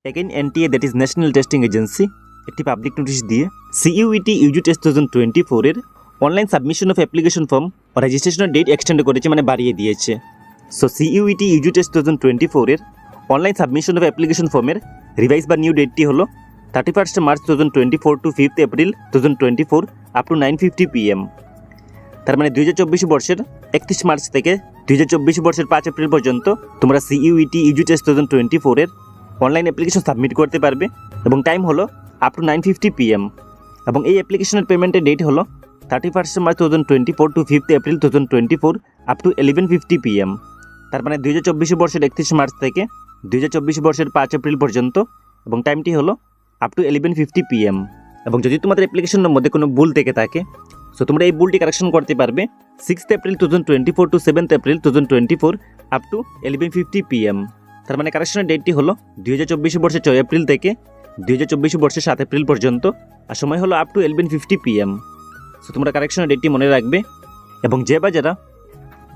Again, NTA, that is National Testing Agency, একটি public notice দিয়ে CUET UG test 2024 এর online submission of application form ও রেজিস্ট্রেশনের date extend করেছে, মানে বাড়িয়ে দিয়েছে। সো CUET ইউজি টেস্ট 2024 এর অনলাইন সাবমিশন অফ অ্যাপ্লিকেশন ফর্মের রিভাইজ বা নিউ ডেটটি হলো 31 March 2024 to 5 April 2024 up to 9:50 PM। তার মানে 2024 বর্ষের 31 মার্চ থেকে 2024 বর্ষের 5 এপ্রিল পর্যন্ত তোমরা CUET ইউজি টেস্ট 2024 এর অনলাইন অ্যাপ্লিকেশন সাবমিট করতে পারবে এবং টাইম হলো আপ টু 9:50 PM। এবং এই অ্যাপ্লিকেশনের পেমেন্টের ডেট হলো 31 March 2024 to 5 April 2024 up to 11:50 PM। তার মানে 2024 বর্ষের 31 মার্চ থেকে 2024 বর্ষের 5 এপ্রিল পর্যন্ত এবং টাইমটি হলো আপ টু 11:50 PM। এবং যদি তোমাদের অ্যাপ্লিকেশনের মধ্যে কোনো ভুল থেকে থাকে, সো তোমরা এই ভুলটি কারেকশন করতে পারবে 6 এপ্রিল 2024 to 7 April 2024 up to 11:50 PM। তার মানে কারেকশনের ডেটটি হলো 2024 বর্ষের 6 এপ্রিল থেকে 2024 বর্ষের 7 এপ্রিল পর্যন্ত, আর সময় হলো আপ টু 11:50 PM। সো তোমরা কারেকশনের ডেটটি মনে রাখবে। এবং যে বা যারা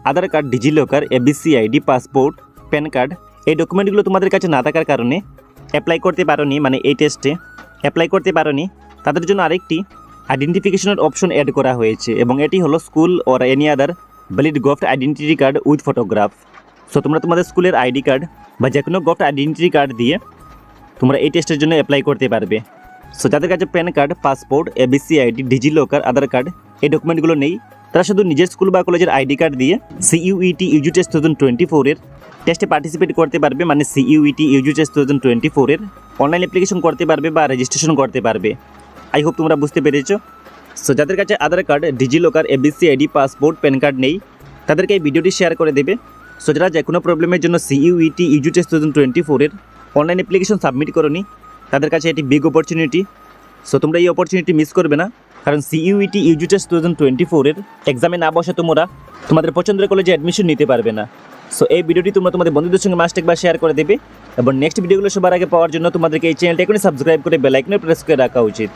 Aadhaar card, DigiLocker, ABC ID, passport, PAN card এই ডকুমেন্টগুলো তোমাদের কাছে না থাকার কারণে অ্যাপ্লাই করতে পারোনি, মানে এই টেস্টে অ্যাপ্লাই করতে পারোনি, তাদের জন্য আরেকটি আইডেন্টিফিকেশনের অপশন অ্যাড করা হয়েছে এবং এটি হলো school or any other valid govt identity card with photograph. So তোমরা তোমাদের স্কুলের আইডি কার্ড বা যে কোনো গভট আইডেন্টিটি কার্ড দিয়ে তোমরা এই টেস্টের জন্য অ্যাপ্লাই করতে পারবে। সো যাদের কাছে PAN card, passport, ABC ID, DigiLocker, Aadhaar card এই ডকুমেন্টগুলো নেই, তারা শুধু নিজের স্কুল বা কলেজের আইডি কার্ড দিয়ে CUET ইউজি টেস্ট 2024 এর টেস্টে পার্টিসিপেট করতে পারবে, মানে CUET ইউজি টেস্ট 2024 এর অনলাইন অ্যাপ্লিকেশন করতে পারবে বা রেজিস্ট্রেশন করতে পারবে। আই হোপ তোমরা বুঝতে পেরেছো। সো যাদের কাছে Aadhaar card, DigiLocker, ABC ID, passport, PAN card নেই, তাদেরকে এই ভিডিওটি শেয়ার করে দেবে। সো যারা যে কোনো প্রবলেমের জন্য CUET ইউজি টেস্ট 2024 এর অনলাইন অ্যাপ্লিকেশন সাবমিট করোনি, তাদের কাছে এটি বিগ অপরচুনিটি। সো তোমরা এই অপরচুনিটি মিস করবে না, কারণ CUET ইউজি টেস্ট 2024 এর এক্সামে না বসে তোমরা তোমাদের পছন্দের কলেজে অ্যাডমিশন নিতে পারবে না। সো এই ভিডিওটি তোমরা তোমাদের বন্ধুদের সঙ্গে মাস্ট একবার শেয়ার করে দেবে এবং নেক্সট ভিডিওগুলো সবার আগে পাওয়ার জন্য তোমাদেরকে এই চ্যানেলটা এখনই সাবস্ক্রাইব করে বেল আইকনে প্রেস করে রাখা উচিত।